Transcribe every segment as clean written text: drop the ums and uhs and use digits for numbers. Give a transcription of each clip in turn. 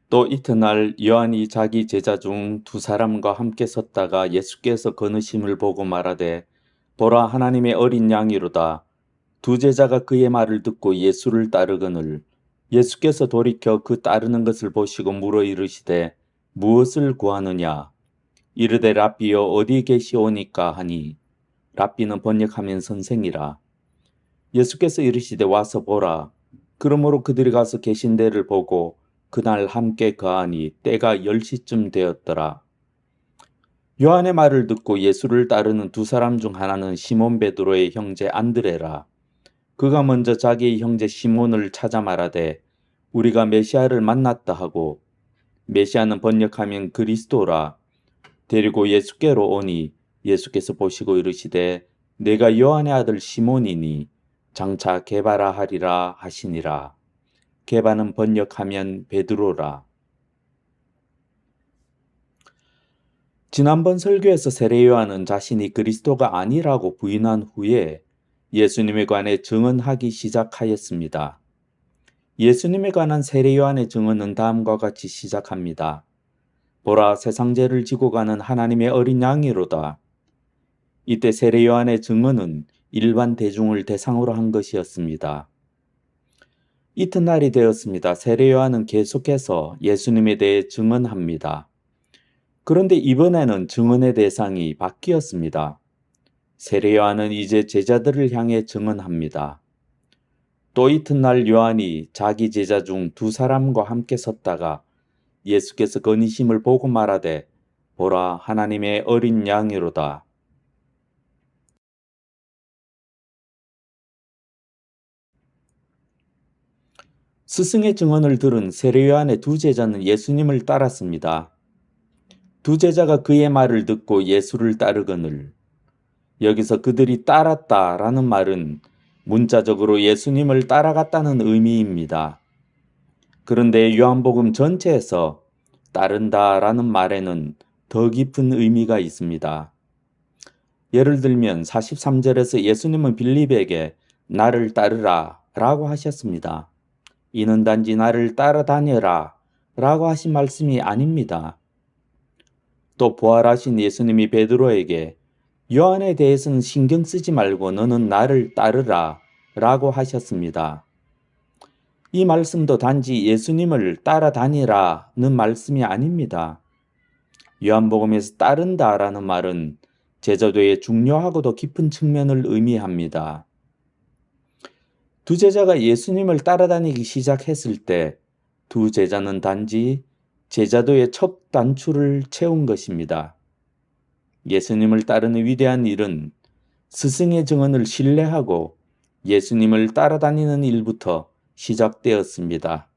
또 이튿날 요한이 자기 제자 중 두 사람과 함께 섰다가 예수께서 거느심을 보고 말하되 보라 하나님의 어린 양이로다. 두 제자가 그의 말을 듣고 예수를 따르거늘 예수께서 돌이켜 그 따르는 것을 보시고 물어 이르시되 무엇을 구하느냐. 이르되 랍비여 어디 계시오니까 하니 랍비는 번역하면 선생이라. 예수께서 이르시되 와서 보라. 그러므로 그들이 가서 계신 데를 보고 그날 함께 거하니 때가 10시쯤 되었더라. 요한의 말을 듣고 예수를 따르는 두 사람 중 하나는 시몬 베드로의 형제 안드레라. 그가 먼저 자기의 형제 시몬을 찾아 말하되 우리가 메시아를 만났다 하고, 메시아는 번역하면 그리스도라. 데리고 예수께로 오니 예수께서 보시고 이르시되 내가 요한의 아들 시몬이니 장차 게바라 하리라 하시니라. 게바는 번역하면 베드로라. 지난번 설교에서 세례 요한은 자신이 그리스도가 아니라고 부인한 후에 예수님에 관해 증언하기 시작하였습니다. 예수님에 관한 세례 요한의 증언은 다음과 같이 시작합니다. 보라 세상 죄를 지고 가는 하나님의 어린 양이로다. 이때 세례 요한의 증언은 일반 대중을 대상으로 한 것이었습니다. 이튿날이 되었습니다. 세례 요한은 계속해서 예수님에 대해 증언합니다. 그런데 이번에는 증언의 대상이 바뀌었습니다. 세례 요한은 이제 제자들을 향해 증언합니다. 또 이튿날 요한이 자기 제자 중 두 사람과 함께 섰다가 예수께서 거니심을 보고 말하되 보라 하나님의 어린 양이로다. 스승의 증언을 들은 세례 요한의 두 제자는 예수님을 따랐습니다. 두 제자가 그의 말을 듣고 예수를 따르거늘 여기서 그들이 따랐다라는 말은 문자적으로 예수님을 따라갔다는 의미입니다. 그런데 요한복음 전체에서 따른다라는 말에는 더 깊은 의미가 있습니다. 예를 들면 43절에서 예수님은 빌립에게 나를 따르라 라고 하셨습니다. 이는 단지 나를 따라다녀라 라고 하신 말씀이 아닙니다. 또 부활하신 예수님이 베드로에게 요한에 대해서는 신경 쓰지 말고 너는 나를 따르라 라고 하셨습니다. 이 말씀도 단지 예수님을 따라다니라는 말씀이 아닙니다. 요한복음에서 따른다라는 말은 제자도의 중요하고도 깊은 측면을 의미합니다. 두 제자가 예수님을 따라다니기 시작했을 때 두 제자는 단지 제자도의 첫 단추를 채운 것입니다. 예수님을 따르는 위대한 일은 스승의 증언을 신뢰하고 예수님을 따라다니는 일부터 시작되었습니다.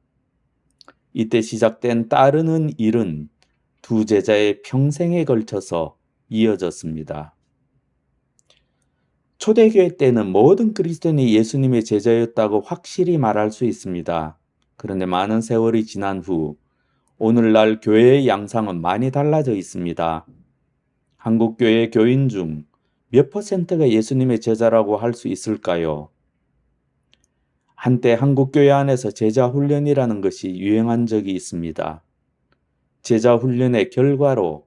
이때 시작된 따르는 일은 두 제자의 평생에 걸쳐서 이어졌습니다. 초대교회 때는 모든 그리스도인이 예수님의 제자였다고 확실히 말할 수 있습니다. 그런데 많은 세월이 지난 후 오늘날 교회의 양상은 많이 달라져 있습니다. 한국 교회 교인 중 몇 퍼센트가 예수님의 제자라고 할 수 있을까요? 한때 한국 교회 안에서 제자 훈련이라는 것이 유행한 적이 있습니다. 제자 훈련의 결과로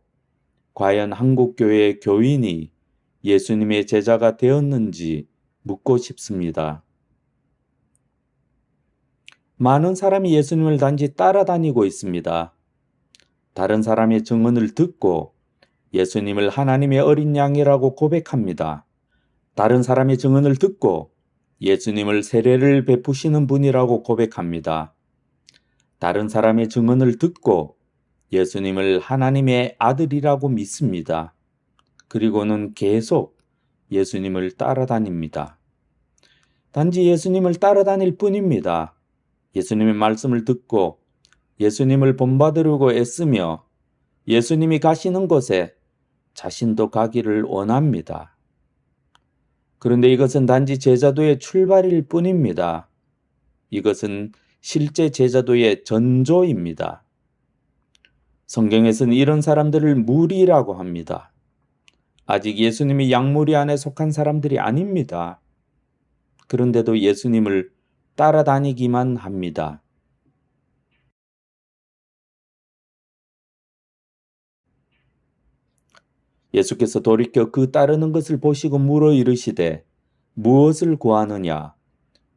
과연 한국 교회의 교인이 예수님의 제자가 되었는지 묻고 싶습니다. 많은 사람이 예수님을 단지 따라다니고 있습니다. 다른 사람의 증언을 듣고 예수님을 하나님의 어린 양이라고 고백합니다. 다른 사람의 증언을 듣고 예수님을 세례를 베푸시는 분이라고 고백합니다. 다른 사람의 증언을 듣고 예수님을 하나님의 아들이라고 믿습니다. 그리고는 계속 예수님을 따라다닙니다. 단지 예수님을 따라다닐 뿐입니다. 예수님의 말씀을 듣고 예수님을 본받으려고 애쓰며 예수님이 가시는 곳에 자신도 가기를 원합니다. 그런데 이것은 단지 제자도의 출발일 뿐입니다. 이것은 실제 제자도의 전조입니다. 성경에서는 이런 사람들을 무리라고 합니다. 아직 예수님이 양무리 안에 속한 사람들이 아닙니다. 그런데도 예수님을 따라다니기만 합니다. 예수께서 돌이켜 그 따르는 것을 보시고 물어 이르시되 무엇을 구하느냐?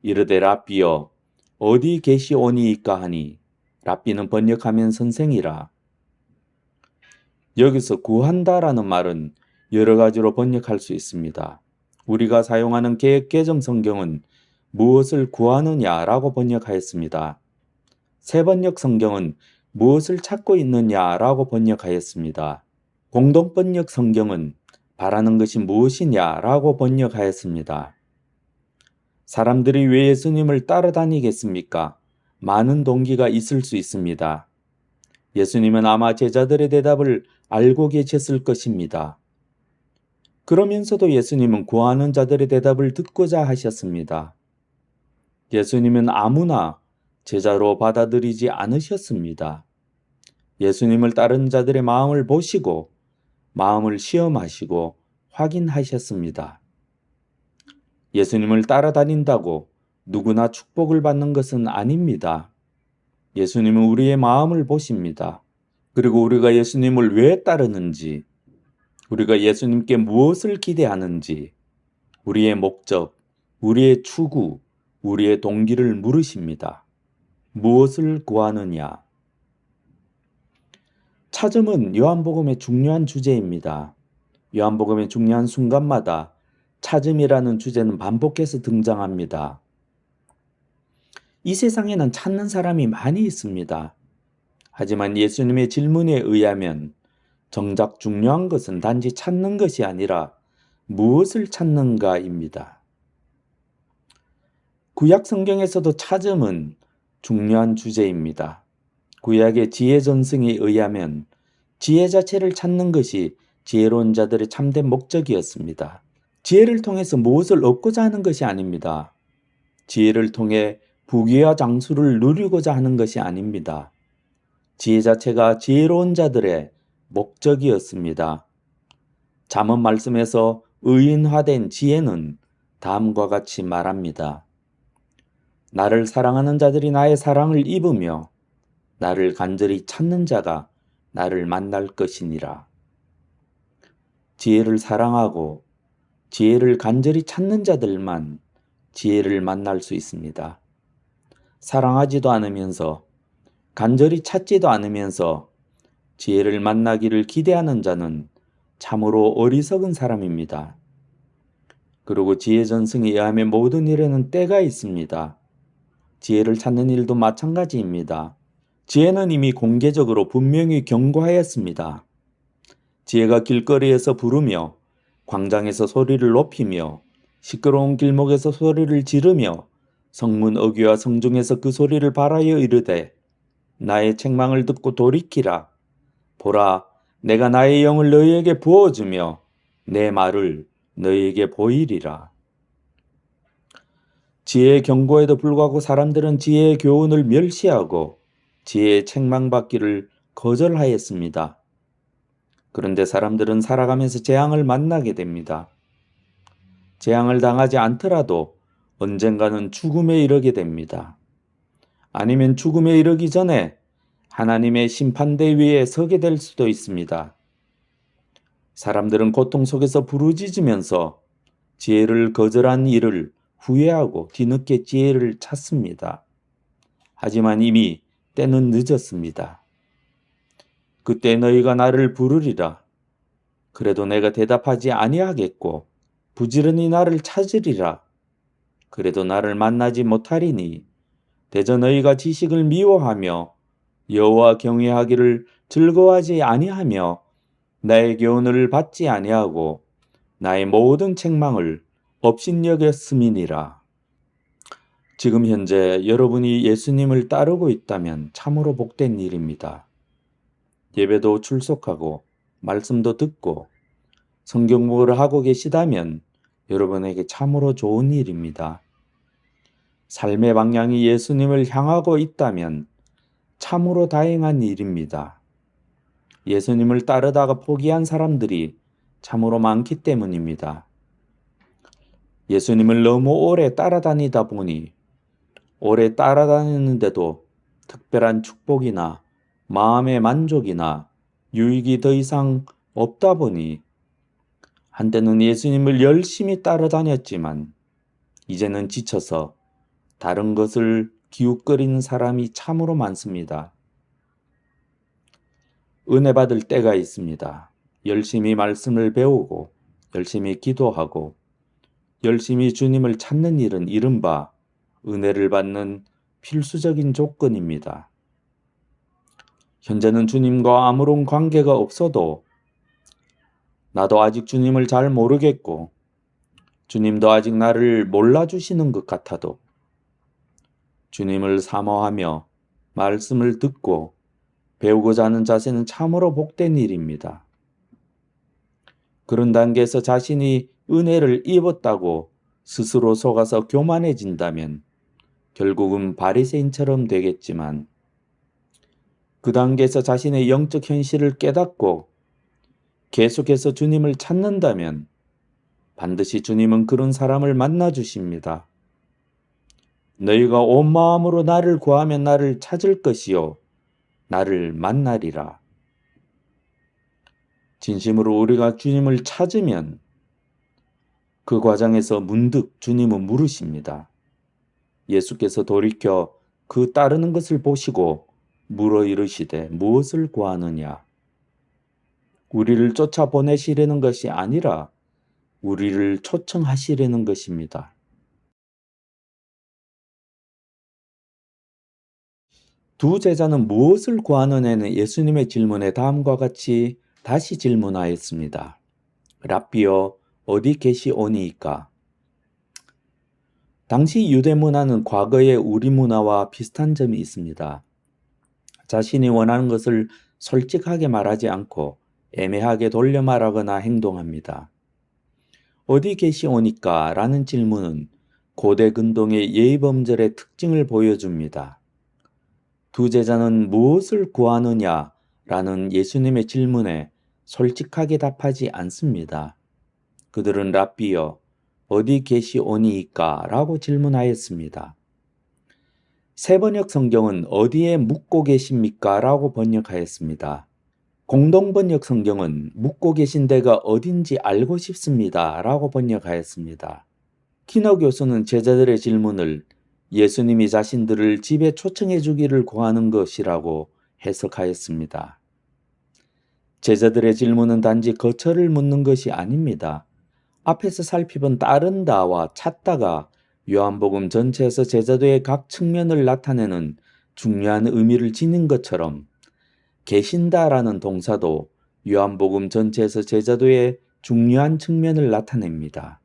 이르되 랍비여 어디 계시오니이까 하니 랍비는 번역하면 선생이라. 여기서 구한다라는 말은 여러 가지로 번역할 수 있습니다. 우리가 사용하는 개역 개정 성경은 무엇을 구하느냐라고 번역하였습니다. 새번역 성경은 무엇을 찾고 있느냐라고 번역하였습니다. 공동번역 성경은 바라는 것이 무엇이냐라고 번역하였습니다. 사람들이 왜 예수님을 따라다니겠습니까? 많은 동기가 있을 수 있습니다. 예수님은 아마 제자들의 대답을 알고 계셨을 것입니다. 그러면서도 예수님은 구하는 자들의 대답을 듣고자 하셨습니다. 예수님은 아무나 제자로 받아들이지 않으셨습니다. 예수님을 따르는 자들의 마음을 보시고 마음을 시험하시고 확인하셨습니다. 예수님을 따라다닌다고 누구나 축복을 받는 것은 아닙니다. 예수님은 우리의 마음을 보십니다. 그리고 우리가 예수님을 왜 따르는지, 우리가 예수님께 무엇을 기대하는지, 우리의 목적, 우리의 추구, 우리의 동기를 물으십니다. 무엇을 구하느냐? 찾음은 요한복음의 중요한 주제입니다. 요한복음의 중요한 순간마다 찾음이라는 주제는 반복해서 등장합니다. 이 세상에는 찾는 사람이 많이 있습니다. 하지만 예수님의 질문에 의하면 정작 중요한 것은 단지 찾는 것이 아니라 무엇을 찾는가입니다. 구약 성경에서도 찾음은 중요한 주제입니다. 구약의 지혜 전승에 의하면 지혜 자체를 찾는 것이 지혜로운 자들의 참된 목적이었습니다. 지혜를 통해서 무엇을 얻고자 하는 것이 아닙니다. 지혜를 통해 부귀와 장수를 누리고자 하는 것이 아닙니다. 지혜 자체가 지혜로운 자들의 목적이었습니다. 잠언 말씀에서 의인화된 지혜는 다음과 같이 말합니다. 나를 사랑하는 자들이 나의 사랑을 입으며 나를 간절히 찾는 자가 나를 만날 것이니라. 지혜를 사랑하고 지혜를 간절히 찾는 자들만 지혜를 만날 수 있습니다. 사랑하지도 않으면서 간절히 찾지도 않으면서 지혜를 만나기를 기대하는 자는 참으로 어리석은 사람입니다. 그리고 지혜 전승에 의하면 모든 일에는 때가 있습니다. 지혜를 찾는 일도 마찬가지입니다. 지혜는 이미 공개적으로 분명히 경고하였습니다. 지혜가 길거리에서 부르며 광장에서 소리를 높이며 시끄러운 길목에서 소리를 지르며 성문 어귀와 성중에서 그 소리를 발하여 이르되 나의 책망을 듣고 돌이키라. 보라, 내가 나의 영을 너희에게 부어주며 내 말을 너희에게 보이리라. 지혜의 경고에도 불구하고 사람들은 지혜의 교훈을 멸시하고 지혜의 책망받기를 거절하였습니다. 그런데 사람들은 살아가면서 재앙을 만나게 됩니다. 재앙을 당하지 않더라도 언젠가는 죽음에 이르게 됩니다. 아니면 죽음에 이르기 전에 하나님의 심판대 위에 서게 될 수도 있습니다. 사람들은 고통 속에서 부르짖으면서 지혜를 거절한 일을 후회하고 뒤늦게 지혜를 찾습니다. 하지만 이미 때는 늦었습니다. 그때 너희가 나를 부르리라. 그래도 내가 대답하지 아니하겠고 부지런히 나를 찾으리라. 그래도 나를 만나지 못하리니 대저 너희가 지식을 미워하며 여호와 경외하기를 즐거워하지 아니하며 나의 교훈을 받지 아니하고 나의 모든 책망을 업신여겼음이니라. 지금 현재 여러분이 예수님을 따르고 있다면 참으로 복된 일입니다. 예배도 출석하고 말씀도 듣고 성경 공부를 하고 계시다면 여러분에게 참으로 좋은 일입니다. 삶의 방향이 예수님을 향하고 있다면 참으로 다행한 일입니다. 예수님을 따르다가 포기한 사람들이 참으로 많기 때문입니다. 예수님을 너무 오래 따라다니다 보니 오래 따라다녔는데도 특별한 축복이나 마음의 만족이나 유익이 더 이상 없다 보니 한때는 예수님을 열심히 따라다녔지만 이제는 지쳐서 다른 것을 기웃거리는 사람이 참으로 많습니다. 은혜 받을 때가 있습니다. 열심히 말씀을 배우고 열심히 기도하고 열심히 주님을 찾는 일은 이른바 은혜를 받는 필수적인 조건입니다. 현재는 주님과 아무런 관계가 없어도 나도 아직 주님을 잘 모르겠고 주님도 아직 나를 몰라주시는 것 같아도 주님을 사모하며 말씀을 듣고 배우고자 하는 자세는 참으로 복된 일입니다. 그런 단계에서 자신이 은혜를 입었다고 스스로 속아서 교만해진다면 결국은 바리새인처럼 되겠지만 그 단계에서 자신의 영적 현실을 깨닫고 계속해서 주님을 찾는다면 반드시 주님은 그런 사람을 만나 주십니다. 너희가 온 마음으로 나를 구하면 나를 찾을 것이요 나를 만나리라. 진심으로 우리가 주님을 찾으면 그 과정에서 문득 주님은 물으십니다. 예수께서 돌이켜 그 따르는 것을 보시고 물어 이르시되 무엇을 구하느냐? 우리를 쫓아보내시려는 것이 아니라 우리를 초청하시려는 것입니다. 두 제자는 무엇을 구하느냐는 예수님의 질문에 다음과 같이 다시 질문하였습니다. 랍비여 어디 계시오니이까? 당시 유대 문화는 과거의 우리 문화와 비슷한 점이 있습니다. 자신이 원하는 것을 솔직하게 말하지 않고 애매하게 돌려 말하거나 행동합니다. 어디 계시오니까? 라는 질문은 고대 근동의 예의범절의 특징을 보여줍니다. 두 제자는 무엇을 구하느냐? 라는 예수님의 질문에 솔직하게 답하지 않습니다. 그들은 랍비여 어디 계시오니이까? 라고 질문하였습니다. 세번역 성경은 어디에 묵고 계십니까? 라고 번역하였습니다. 공동번역 성경은 묵고 계신 데가 어딘지 알고 싶습니다. 라고 번역하였습니다. 키너 교수는 제자들의 질문을 예수님이 자신들을 집에 초청해 주기를 구하는 것이라고 해석하였습니다. 제자들의 질문은 단지 거처를 묻는 것이 아닙니다. 앞에서 살펴본 따른다와 찾다가 요한복음 전체에서 제자도의 각 측면을 나타내는 중요한 의미를 지닌 것처럼 계신다라는 동사도 요한복음 전체에서 제자도의 중요한 측면을 나타냅니다.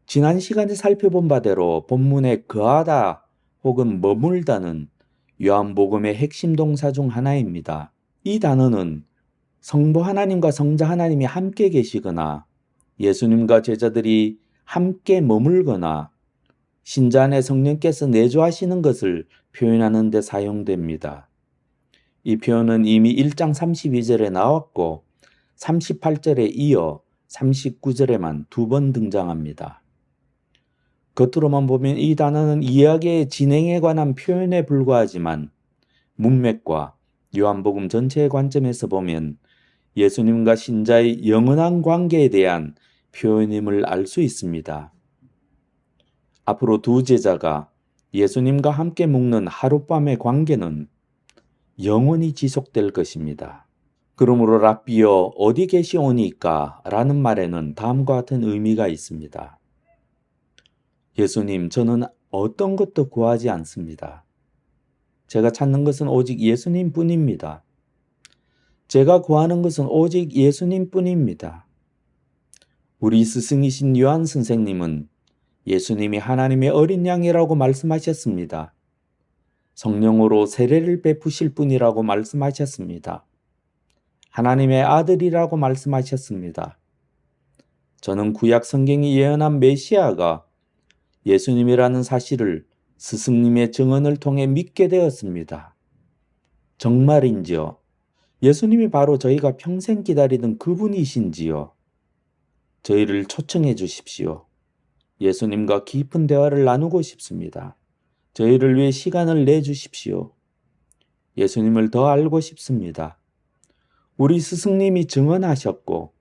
지난 시간에 살펴본 바대로 본문에 거하다 혹은 머물다는 요한복음의 핵심 동사 중 하나입니다. 이 단어는 성부 하나님과 성자 하나님이 함께 계시거나 예수님과 제자들이 함께 머물거나 신자 안에 성령께서 내주하시는 것을 표현하는 데 사용됩니다. 이 표현은 이미 1장 32절에 나왔고 38절에 이어 39절에만 2번 등장합니다. 겉으로만 보면 이 단어는 이야기의 진행에 관한 표현에 불과하지만 문맥과 요한복음 전체의 관점에서 보면 예수님과 신자의 영원한 관계에 대한 표현임을 알 수 있습니다. 앞으로 두 제자가 예수님과 함께 묵는 하룻밤의 관계는 영원히 지속될 것입니다. 그러므로 랍비여 어디 계시오니까? 라는 말에는 다음과 같은 의미가 있습니다. 예수님, 저는 어떤 것도 구하지 않습니다. 제가 찾는 것은 오직 예수님 뿐입니다. 제가 구하는 것은 오직 예수님 뿐입니다. 우리 스승이신 요한 선생님은 예수님이 하나님의 어린 양이라고 말씀하셨습니다. 성령으로 세례를 베푸실 분이라고 말씀하셨습니다. 하나님의 아들이라고 말씀하셨습니다. 저는 구약 성경이 예언한 메시아가 예수님이라는 사실을 스승님의 증언을 통해 믿게 되었습니다. 정말인지요? 예수님이 바로 저희가 평생 기다리던 그분이신지요? 저희를 초청해 주십시오. 예수님과 깊은 대화를 나누고 싶습니다. 저희를 위해 시간을 내주십시오. 예수님을 더 알고 싶습니다. 우리 스승님이 증언하셨고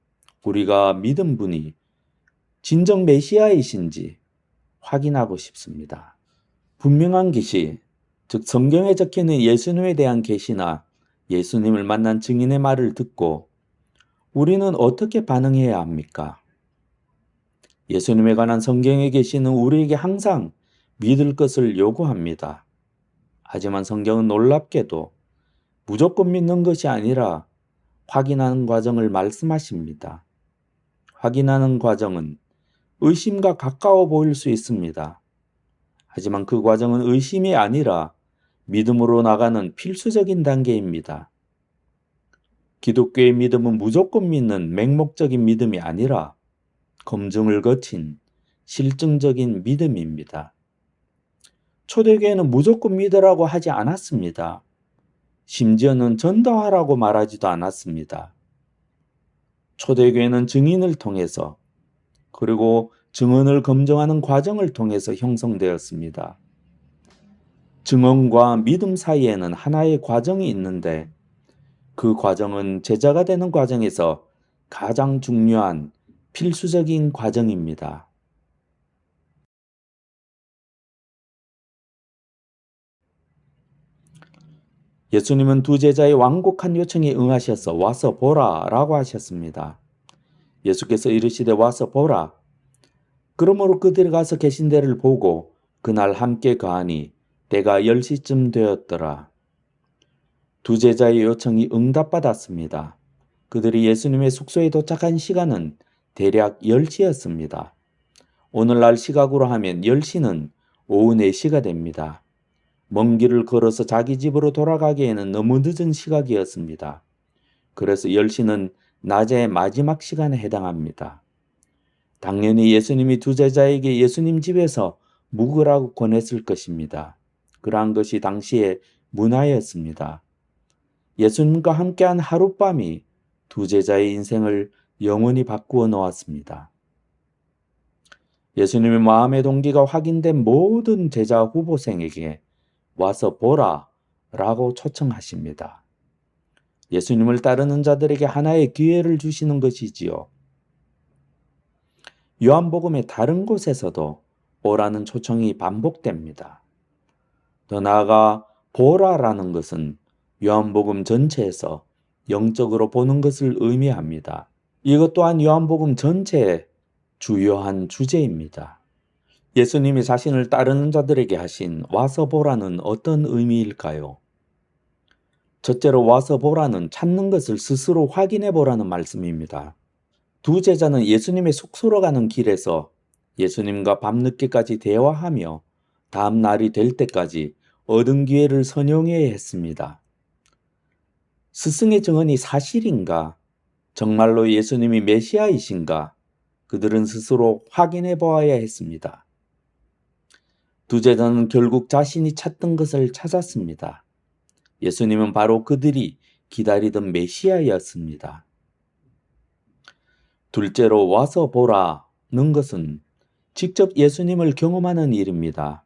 우리가 믿은 분이 진정 메시아이신지 확인하고 싶습니다. 분명한 계시, 즉 성경에 적혀있는 예수님에 대한 계시나 예수님을 만난 증인의 말을 듣고 우리는 어떻게 반응해야 합니까? 예수님에 관한 성경의 계시는 우리에게 항상 믿을 것을 요구합니다. 하지만 성경은 놀랍게도 무조건 믿는 것이 아니라 확인하는 과정을 말씀하십니다. 확인하는 과정은 의심과 가까워 보일 수 있습니다. 하지만 그 과정은 의심이 아니라 믿음으로 나가는 필수적인 단계입니다. 기독교의 믿음은 무조건 믿는 맹목적인 믿음이 아니라 검증을 거친 실증적인 믿음입니다. 초대교회는 무조건 믿으라고 하지 않았습니다. 심지어는 전도하라고 말하지도 않았습니다. 초대교회는 증인을 통해서 그리고 증언을 검증하는 과정을 통해서 형성되었습니다. 증언과 믿음 사이에는 하나의 과정이 있는데 그 과정은 제자가 되는 과정에서 가장 중요한 필수적인 과정입니다. 예수님은 두 제자의 완곡한 요청에 응하셔서 와서 보라 라고 하셨습니다. 예수께서 이르시되 와서 보라. 그러므로 그들이 가서 계신 데를 보고 그날 함께 가하니 때가 10시쯤 되었더라. 두 제자의 요청이 응답받았습니다. 그들이 예수님의 숙소에 도착한 시간은 대략 10시였습니다. 오늘날 시각으로 하면 10시는 오후 4시가 됩니다. 먼 길을 걸어서 자기 집으로 돌아가기에는 너무 늦은 시각이었습니다. 그래서 10시는 낮의 마지막 시간에 해당합니다. 당연히 예수님이 두 제자에게 예수님 집에서 묵으라고 권했을 것입니다. 그러한 것이 당시의 문화였습니다. 예수님과 함께한 하룻밤이 두 제자의 인생을 영원히 바꾸어 놓았습니다. 예수님의 마음의 동기가 확인된 모든 제자 후보생에게 와서 보라 라고 초청하십니다. 예수님을 따르는 자들에게 하나의 기회를 주시는 것이지요. 요한복음의 다른 곳에서도 오라는 초청이 반복됩니다. 더 나아가 보라라는 것은 요한복음 전체에서 영적으로 보는 것을 의미합니다. 이것 또한 요한복음 전체의 주요한 주제입니다. 예수님이 자신을 따르는 자들에게 하신 와서 보라는 어떤 의미일까요? 첫째로 와서 보라는 찾는 것을 스스로 확인해 보라는 말씀입니다. 두 제자는 예수님의 숙소로 가는 길에서 예수님과 밤늦게까지 대화하며 다음 날이 될 때까지 얻은 기회를 선용해야 했습니다. 스승의 증언이 사실인가? 정말로 예수님이 메시아이신가? 그들은 스스로 확인해 보아야 했습니다. 두 제자는 결국 자신이 찾던 것을 찾았습니다. 예수님은 바로 그들이 기다리던 메시아였습니다. 둘째로 와서 보라는 것은 직접 예수님을 경험하는 일입니다.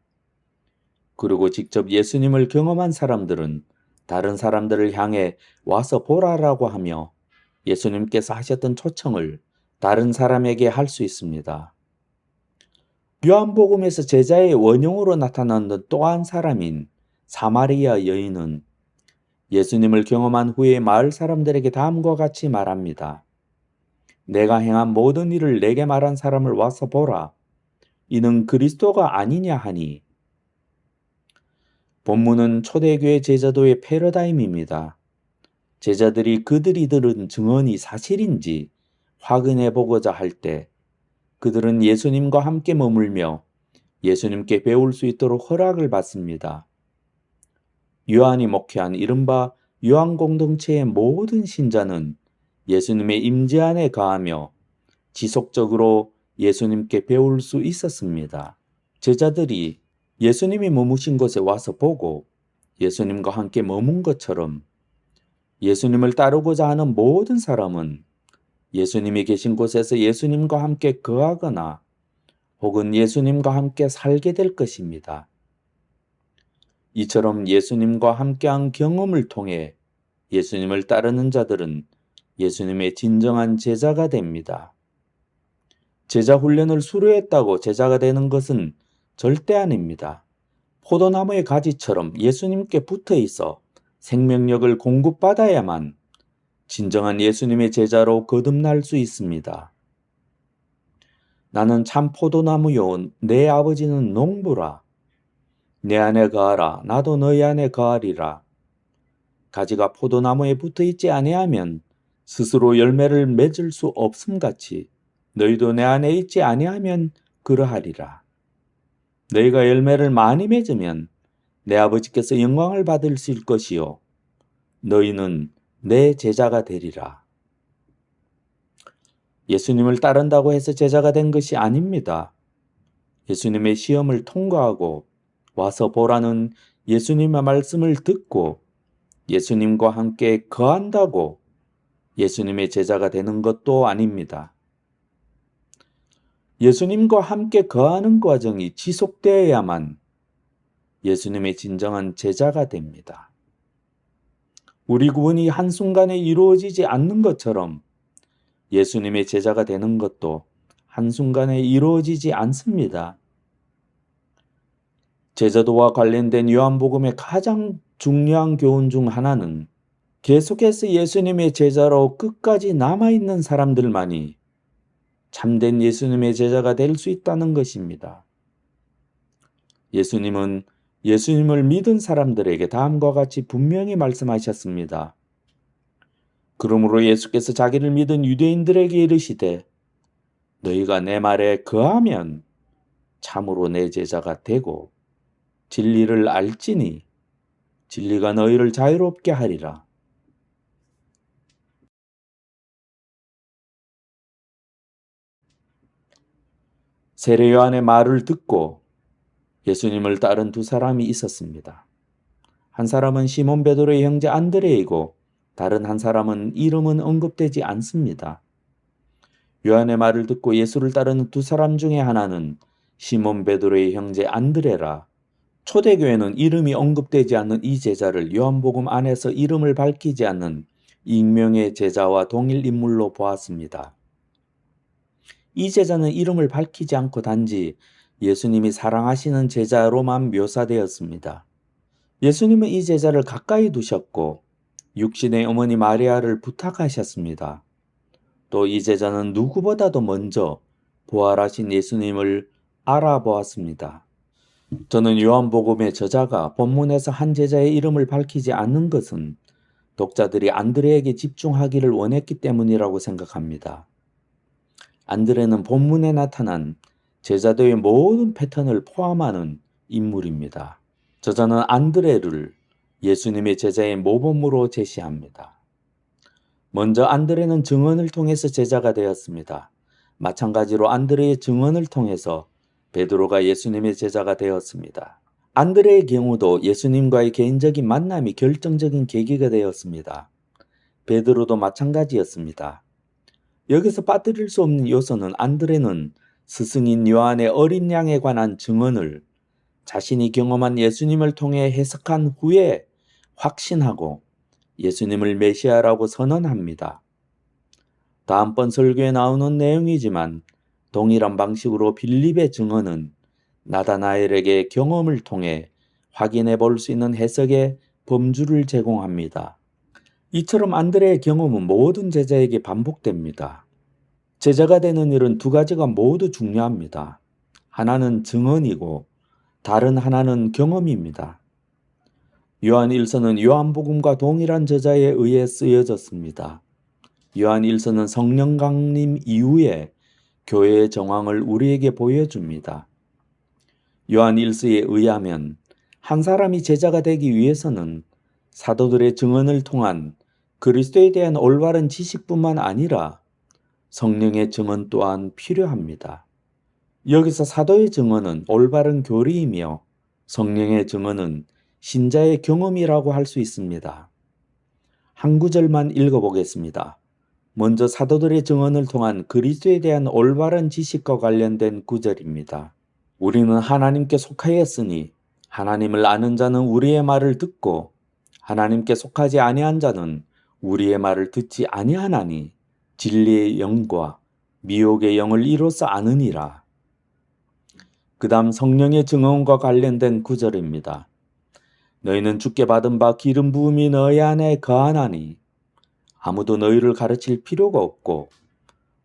그리고 직접 예수님을 경험한 사람들은 다른 사람들을 향해 와서 보라라고 하며 예수님께서 하셨던 초청을 다른 사람에게 할 수 있습니다. 요한복음에서 제자의 원형으로 나타나는 또 한 사람인 사마리아 여인은 예수님을 경험한 후에 마을 사람들에게 다음과 같이 말합니다. 내가 행한 모든 일을 내게 말한 사람을 와서 보라. 이는 그리스도가 아니냐 하니. 본문은 초대교회 제자도의 패러다임입니다. 제자들이 그들이 들은 증언이 사실인지 확인해 보고자 할 때 그들은 예수님과 함께 머물며 예수님께 배울 수 있도록 허락을 받습니다. 요한이 목회한 이른바 요한 공동체의 모든 신자는 예수님의 임재 안에 거하며 지속적으로 예수님께 배울 수 있었습니다. 제자들이 예수님이 머무신 곳에 와서 보고 예수님과 함께 머문 것처럼 예수님을 따르고자 하는 모든 사람은 예수님이 계신 곳에서 예수님과 함께 거하거나 혹은 예수님과 함께 살게 될 것입니다. 이처럼 예수님과 함께한 경험을 통해 예수님을 따르는 자들은 예수님의 진정한 제자가 됩니다. 제자 훈련을 수료했다고 제자가 되는 것은 절대 아닙니다. 포도나무의 가지처럼 예수님께 붙어 있어 생명력을 공급받아야만 진정한 예수님의 제자로 거듭날 수 있습니다. 나는 참 포도나무요, 내 아버지는 농부라. 내 안에 거하라, 나도 너희 안에 거하리라. 가지가 포도나무에 붙어 있지 아니하면 스스로 열매를 맺을 수 없음같이 너희도 내 안에 있지 아니하면 그러하리라. 너희가 열매를 많이 맺으면 내 아버지께서 영광을 받으실 것이요 너희는 내 제자가 되리라. 예수님을 따른다고 해서 제자가 된 것이 아닙니다. 예수님의 시험을 통과하고 와서 보라는 예수님의 말씀을 듣고 예수님과 함께 거한다고 예수님의 제자가 되는 것도 아닙니다. 예수님과 함께 거하는 과정이 지속되어야만 예수님의 진정한 제자가 됩니다. 우리 구원이 한순간에 이루어지지 않는 것처럼 예수님의 제자가 되는 것도 한순간에 이루어지지 않습니다. 제자도와 관련된 요한복음의 가장 중요한 교훈 중 하나는 계속해서 예수님의 제자로 끝까지 남아있는 사람들만이 참된 예수님의 제자가 될 수 있다는 것입니다. 예수님은 예수님을 믿은 사람들에게 다음과 같이 분명히 말씀하셨습니다. 그러므로 예수께서 자기를 믿은 유대인들에게 이르시되 너희가 내 말에 거하면 참으로 내 제자가 되고 진리를 알지니 진리가 너희를 자유롭게 하리라. 세례 요한의 말을 듣고 예수님을 따른 두 사람이 있었습니다. 한 사람은 시몬 베드로의 형제 안드레이고 다른 한 사람은 이름은 언급되지 않습니다. 요한의 말을 듣고 예수를 따르는 두 사람 중에 하나는 시몬 베드로의 형제 안드레라. 초대교회는 이름이 언급되지 않는 이 제자를 요한복음 안에서 이름을 밝히지 않는 익명의 제자와 동일 인물로 보았습니다. 이 제자는 이름을 밝히지 않고 단지 예수님이 사랑하시는 제자로만 묘사되었습니다. 예수님은 이 제자를 가까이 두셨고 육신의 어머니 마리아를 부탁하셨습니다. 또 이 제자는 누구보다도 먼저 부활하신 예수님을 알아보았습니다. 저는 요한복음의 저자가 본문에서 한 제자의 이름을 밝히지 않는 것은 독자들이 안드레에게 집중하기를 원했기 때문이라고 생각합니다. 안드레는 본문에 나타난 제자들의 모든 패턴을 포함하는 인물입니다. 저자는 안드레를 예수님의 제자의 모범으로 제시합니다. 먼저 안드레는 증언을 통해서 제자가 되었습니다. 마찬가지로 안드레의 증언을 통해서 베드로가 예수님의 제자가 되었습니다. 안드레의 경우도 예수님과의 개인적인 만남이 결정적인 계기가 되었습니다. 베드로도 마찬가지였습니다. 여기서 빠뜨릴 수 없는 요소는 안드레는 스승인 요한의 어린 양에 관한 증언을 자신이 경험한 예수님을 통해 해석한 후에 확신하고 예수님을 메시아라고 선언합니다. 다음번 설교에 나오는 내용이지만 동일한 방식으로 빌립의 증언은 나다나엘에게 경험을 통해 확인해 볼 수 있는 해석의 범주를 제공합니다. 이처럼 안드레의 경험은 모든 제자에게 반복됩니다. 제자가 되는 일은 두 가지가 모두 중요합니다. 하나는 증언이고 다른 하나는 경험입니다. 요한 1서는 요한복음과 동일한 저자에 의해 쓰여졌습니다. 요한 1서는 성령 강림 이후에 교회의 정황을 우리에게 보여줍니다. 요한 1서에 의하면 한 사람이 제자가 되기 위해서는 사도들의 증언을 통한 그리스도에 대한 올바른 지식뿐만 아니라 성령의 증언 또한 필요합니다. 여기서 사도의 증언은 올바른 교리이며 성령의 증언은 신자의 경험이라고 할 수 있습니다. 한 구절만 읽어보겠습니다. 먼저 사도들의 증언을 통한 그리스도에 대한 올바른 지식과 관련된 구절입니다. 우리는 하나님께 속하였으니 하나님을 아는 자는 우리의 말을 듣고 하나님께 속하지 아니한 자는 우리의 말을 듣지 아니하나니 진리의 영과 미혹의 영을 이로써 아느니라. 그 다음 성령의 증언과 관련된 구절입니다. 너희는 주께 받은 바 기름 부음이 너희 안에 거하나니 아무도 너희를 가르칠 필요가 없고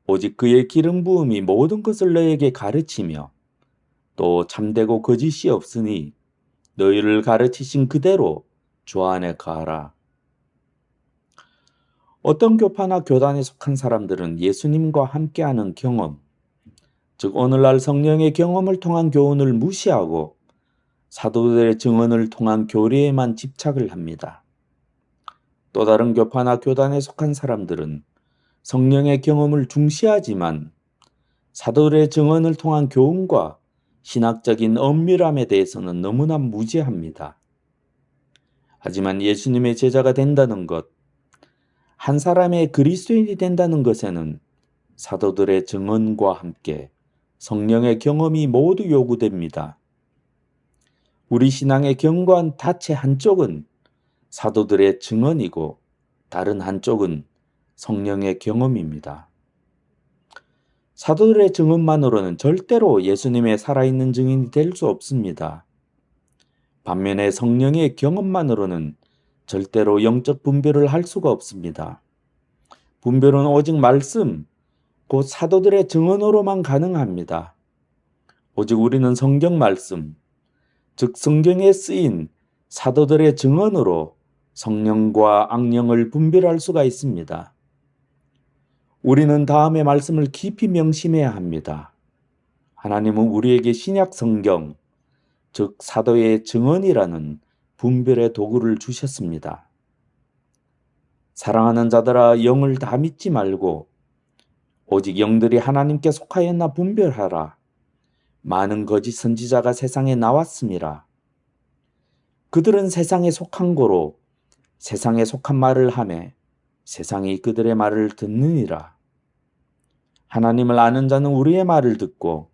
오직 그의 기름 부음이 모든 것을 너희에게 가르치며 또 참되고 거짓이 없으니 너희를 가르치신 그대로 주 안에 거하라. 어떤 교파나 교단에 속한 사람들은 예수님과 함께하는 경험, 즉 오늘날 성령의 경험을 통한 교훈을 무시하고 사도들의 증언을 통한 교리에만 집착을 합니다. 또 다른 교파나 교단에 속한 사람들은 성령의 경험을 중시하지만 사도들의 증언을 통한 교훈과 신학적인 엄밀함에 대해서는 너무나 무지합니다. 하지만 예수님의 제자가 된다는 것, 한 사람의 그리스도인이 된다는 것에는 사도들의 증언과 함께 성령의 경험이 모두 요구됩니다. 우리 신앙의 견고한 닻의 한쪽은 사도들의 증언이고 다른 한쪽은 성령의 경험입니다. 사도들의 증언만으로는 절대로 예수님의 살아있는 증인이 될 수 없습니다. 반면에 성령의 경험만으로는 절대로 영적 분별을 할 수가 없습니다. 분별은 오직 말씀, 곧 사도들의 증언으로만 가능합니다. 오직 우리는 성경 말씀, 즉 성경에 쓰인 사도들의 증언으로 성령과 악령을 분별할 수가 있습니다. 우리는 다음의 말씀을 깊이 명심해야 합니다. 하나님은 우리에게 신약 성경, 즉 사도의 증언이라는 분별의 도구를 주셨습니다. 사랑하는 자들아, 영을 다 믿지 말고 오직 영들이 하나님께 속하였나 분별하라. 많은 거짓 선지자가 세상에 나왔음이라. 그들은 세상에 속한 고로 세상에 속한 말을 하매 세상이 그들의 말을 듣느니라. 하나님을 아는 자는 우리의 말을 듣고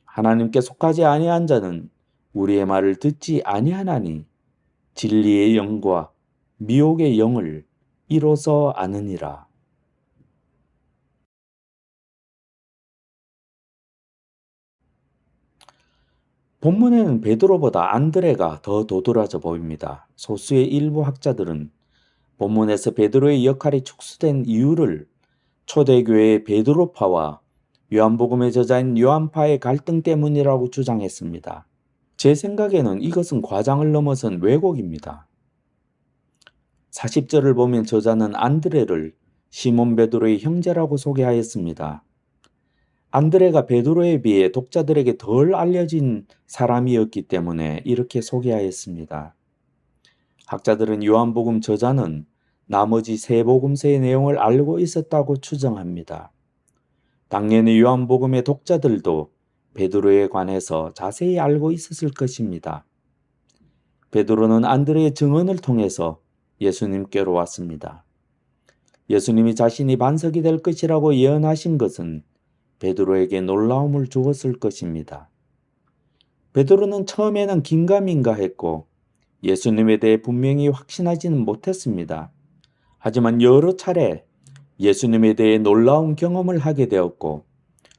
하나님께 속하지 아니한 자는 우리의 말을 듣지 아니하나니 진리의 영과 미혹의 영을 이로써 아느니라. 본문에는 베드로보다 안드레가 더 도드라져 보입니다. 소수의 일부 학자들은 본문에서 베드로의 역할이 축소된 이유를 초대교회의 베드로파와 요한복음의 저자인 요한파의 갈등 때문이라고 주장했습니다. 제 생각에는 이것은 과장을 넘어선 왜곡입니다. 40절을 보면 저자는 안드레를 시몬 베드로의 형제라고 소개하였습니다. 안드레가 베드로에 비해 독자들에게 덜 알려진 사람이었기 때문에 이렇게 소개하였습니다. 학자들은 요한복음 저자는 나머지 세 복음서의 내용을 알고 있었다고 추정합니다. 당연히 요한복음의 독자들도 베드로에 관해서 자세히 알고 있었을 것입니다. 베드로는 안드레의 증언을 통해서 예수님께로 왔습니다. 예수님이 자신이 반석이 될 것이라고 예언하신 것은 베드로에게 놀라움을 주었을 것입니다. 베드로는 처음에는 긴가민가했고 예수님에 대해 분명히 확신하지는 못했습니다. 하지만 여러 차례 예수님에 대해 놀라운 경험을 하게 되었고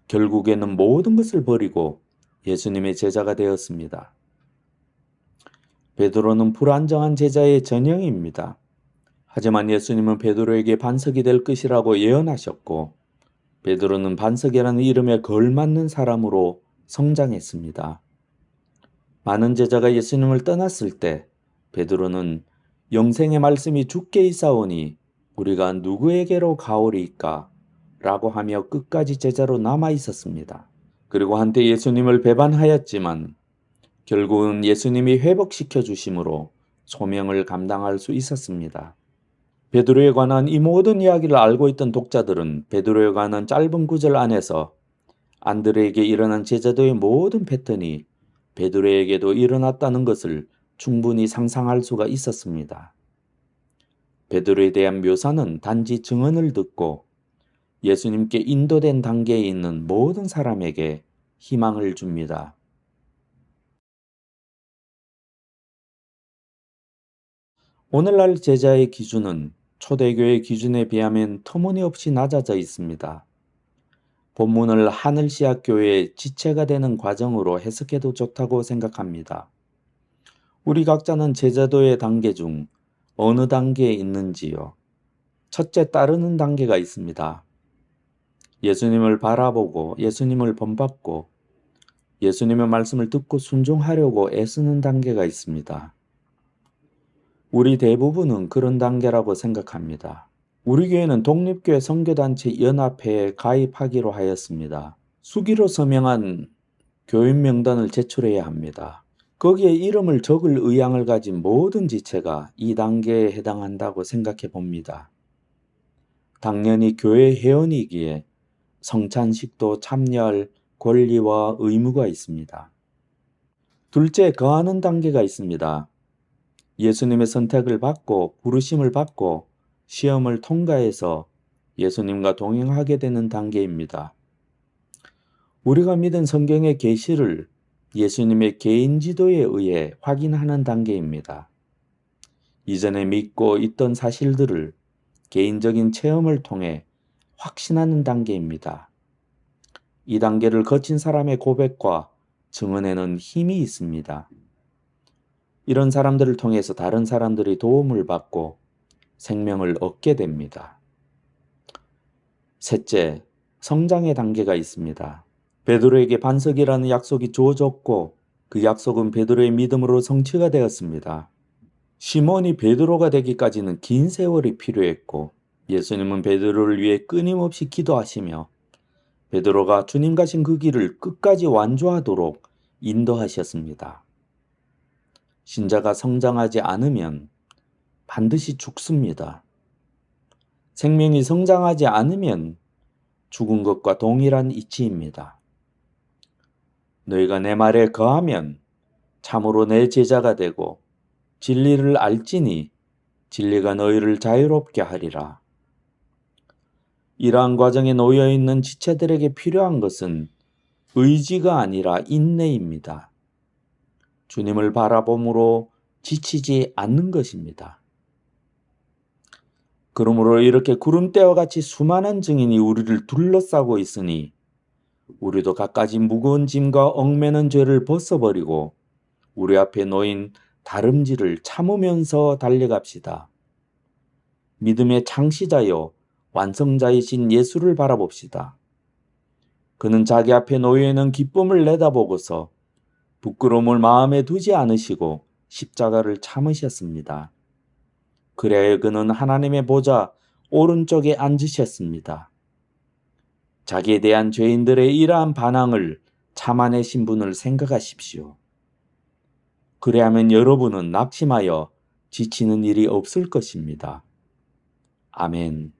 결국에는 모든 것을 버리고 예수님의 제자가 되었습니다. 베드로는 불안정한 제자의 전형입니다. 하지만 예수님은 베드로에게 반석이 될 것이라고 예언하셨고 베드로는 반석이라는 이름에 걸맞는 사람으로 성장했습니다. 많은 제자가 예수님을 떠났을 때 베드로는 영생의 말씀이 주께 있사오니 우리가 누구에게로 가오리이까? 라고 하며 끝까지 제자로 남아 있었습니다. 그리고 한때 예수님을 배반하였지만 결국은 예수님이 회복시켜 주심으로 소명을 감당할 수 있었습니다. 베드로에 관한 이 모든 이야기를 알고 있던 독자들은 베드로에 관한 짧은 구절 안에서 안드레에게 일어난 제자도의 모든 패턴이 베드로에게도 일어났다는 것을 충분히 상상할 수가 있었습니다. 베드로에 대한 묘사는 단지 증언을 듣고 예수님께 인도된 단계에 있는 모든 사람에게 희망을 줍니다. 오늘날 제자의 기준은 초대교회 기준에 비하면 터무니없이 낮아져 있습니다. 본문을 하늘시학교회의 지체가 되는 과정으로 해석해도 좋다고 생각합니다. 우리 각자는 제자도의 단계 중 어느 단계에 있는지요? 첫째, 따르는 단계가 있습니다. 예수님을 바라보고 예수님을 본받고 예수님의 말씀을 듣고 순종하려고 애쓰는 단계가 있습니다. 우리 대부분은 그런 단계라고 생각합니다. 우리 교회는 독립교회 선교단체 연합회에 가입하기로 하였습니다. 수기로 서명한 교인 명단을 제출해야 합니다. 거기에 이름을 적을 의향을 가진 모든 지체가 이 단계에 해당한다고 생각해 봅니다. 당연히 교회 회원이기에 성찬식도 참여할 권리와 의무가 있습니다. 둘째, 거하는 단계가 있습니다. 예수님의 선택을 받고 부르심을 받고 시험을 통과해서 예수님과 동행하게 되는 단계입니다. 우리가 믿은 성경의 계시를 예수님의 개인 지도에 의해 확인하는 단계입니다. 이전에 믿고 있던 사실들을 개인적인 체험을 통해 확신하는 단계입니다. 이 단계를 거친 사람의 고백과 증언에는 힘이 있습니다. 이런 사람들을 통해서 다른 사람들이 도움을 받고 생명을 얻게 됩니다. 셋째, 성장의 단계가 있습니다. 베드로에게 반석이라는 약속이 주어졌고 그 약속은 베드로의 믿음으로 성취가 되었습니다. 시몬이 베드로가 되기까지는 긴 세월이 필요했고 예수님은 베드로를 위해 끊임없이 기도하시며 베드로가 주님 가신 그 길을 끝까지 완주하도록 인도하셨습니다. 신자가 성장하지 않으면 반드시 죽습니다. 생명이 성장하지 않으면 죽은 것과 동일한 이치입니다. 너희가 내 말에 거하면 참으로 내 제자가 되고 진리를 알지니 진리가 너희를 자유롭게 하리라. 이러한 과정에 놓여 있는 지체들에게 필요한 것은 의지가 아니라 인내입니다. 주님을 바라봄으로 지치지 않는 것입니다. 그러므로 이렇게 구름대와 같이 수많은 증인이 우리를 둘러싸고 있으니 우리도 갖가지 무거운 짐과 얽매는 죄를 벗어버리고 우리 앞에 놓인 다름질을 참으면서 달려갑시다. 믿음의 창시자요 완성자이신 예수를 바라봅시다. 그는 자기 앞에 놓여 있는 기쁨을 내다보고서 부끄러움을 마음에 두지 않으시고 십자가를 참으셨습니다. 그래야 그는 하나님의 보좌 오른쪽에 앉으셨습니다. 자기에 대한 죄인들의 이러한 반항을 참아내신 분을 생각하십시오. 그래야면 여러분은 낙심하여 지치는 일이 없을 것입니다. 아멘.